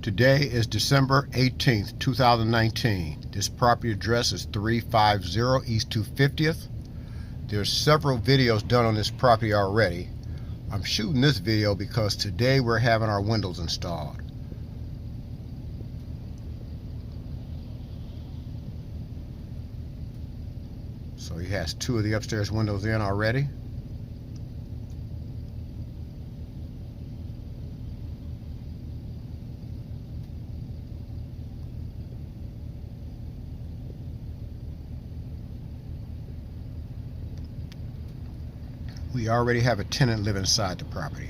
Today is December 18th, 2019. This property address is 350 East 250th. There's several videos done on this property already. I'm shooting this video because today we're having our windows installed. So he has two of the upstairs windows in already. We already have a tenant live inside the property.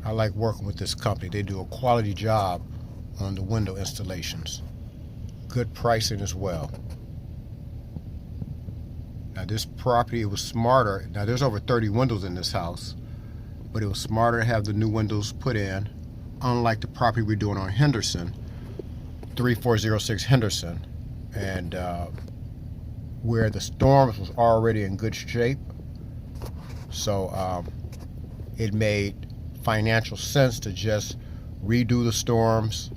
I like working with this company. They do a quality job on the window installations. Good pricing as well. Now this property, it was smarter. Now there's over 30 windows in this house, but it was smarter to have the new windows put in, unlike the property we're doing on Henderson, 3406 Henderson, and where the storms was already in good shape. So it made financial sense to just redo the storms,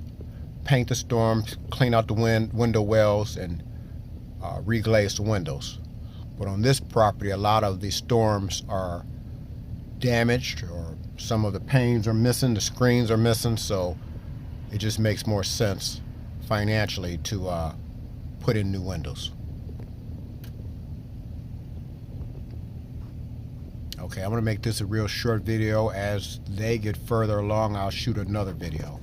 paint the storms, clean out the window wells, and reglaze the windows. But on this property, a lot of the storms are damaged, or some of the panes are missing, the screens are missing, so it just makes more sense financially to put in new windows. Okay, I'm going to make this a real short video. As they get further along, I'll shoot another video.